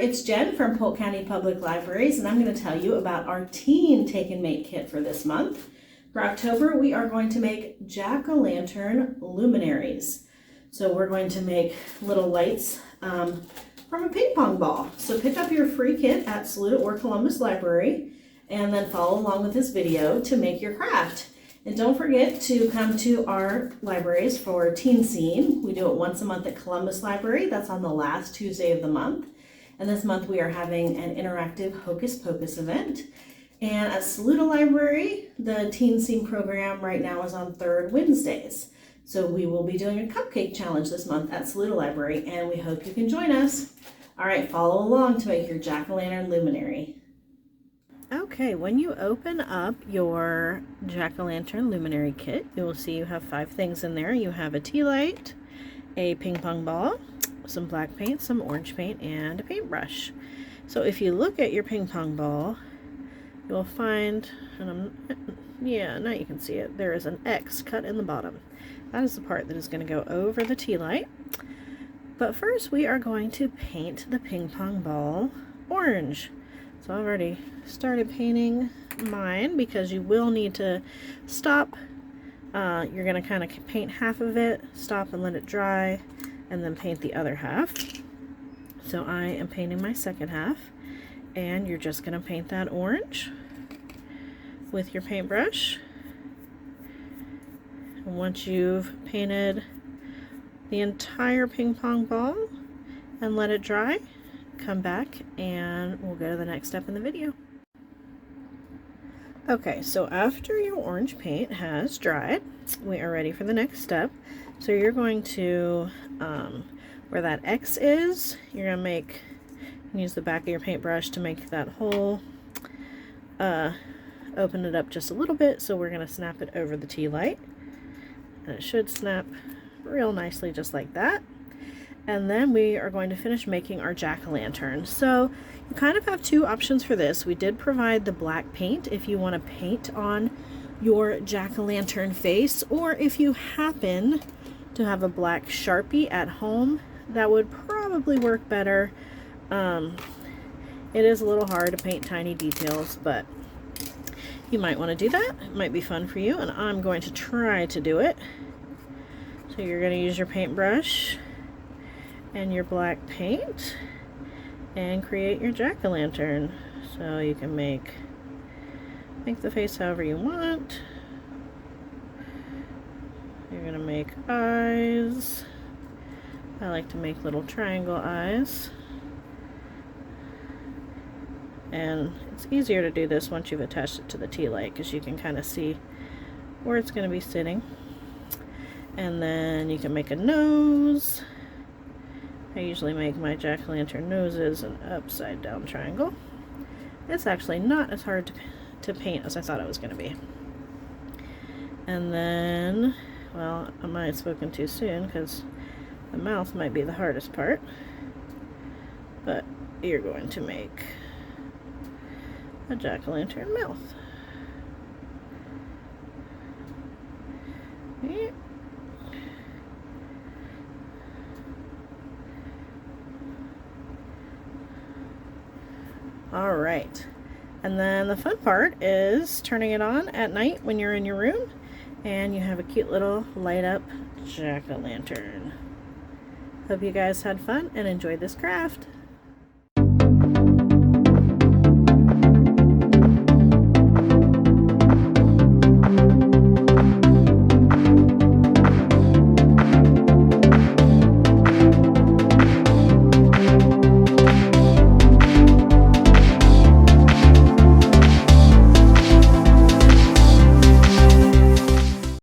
it's Jen from Polk County Public Libraries, and I'm going to tell you about our teen take and make kit for this month. For October, we are going to make Jack O'Lantern Luminaries. So we're going to make little lights from a ping pong ball. So pick up your free kit at Saluda or Columbus Library and then follow along with this video to make your craft. And don't forget to come to our libraries for Teen Scene. We do it once a month at Columbus Library. That's on the last Tuesday of the month. And this month we are having an interactive Hocus Pocus event. And at Saluda Library, the Teen Scene program right now is on third Wednesdays. So we will be doing a cupcake challenge this month at Saluda Library, and we hope you can join us. All right, follow along to make your Jack O'Lantern Luminary. Okay, when you open up your Jack O'Lantern Luminary kit, you will see you have 5 things in there. You have a tea light, a ping pong ball, some black paint, some orange paint, and a paintbrush. So if you look at your ping pong ball, you'll find, now you can see it, there is an X cut in the bottom. That is the part that is going to go over the tea light. But first we are going to paint the ping pong ball orange. So I've already started painting mine because you will need to stop. You're going to kind of paint half of it, stop and let it dry, and then paint the other half. So I am painting my second half. And you're just going to paint that orange with your paintbrush. And once you've painted the entire ping pong ball and let it dry, come back and we'll go to the next step in the video. Okay, so after your orange paint has dried, we are ready for the next step. So you're going to, where that X is, you're going to use the back of your paintbrush to make that hole. Open it up just a little bit, so we're going to snap it over the tea light. And it should snap real nicely just like that. And then we are going to finish making our jack-o'-lantern. So you kind of have 2 options for this. We did provide the black paint if you want to paint on your jack-o'-lantern face, or if you happen to have a black Sharpie at home, that would probably work better. It is a little hard to paint tiny details, but you might want to do that. It might be fun for you, and I'm going to try to do it. So you're going to use your paintbrush and your black paint and create your jack-o'-lantern. So you can make the face however you want. You're going to make eyes. I like to make little triangle eyes. And it's easier to do this once you've attached it to the tea light, because you can kind of see where it's going to be sitting. And then you can make a nose. I usually make my jack-o'-lantern noses an upside down triangle. It's actually not as hard to paint as I thought it was going to be. And then, well, I might have spoken too soon because the mouth might be the hardest part. But you're going to make a jack-o'-lantern mouth. Yeah. All right, and then the fun part is turning it on at night when you're in your room and you have a cute little light up jack-o'-lantern. Hope you guys had fun and enjoyed this craft.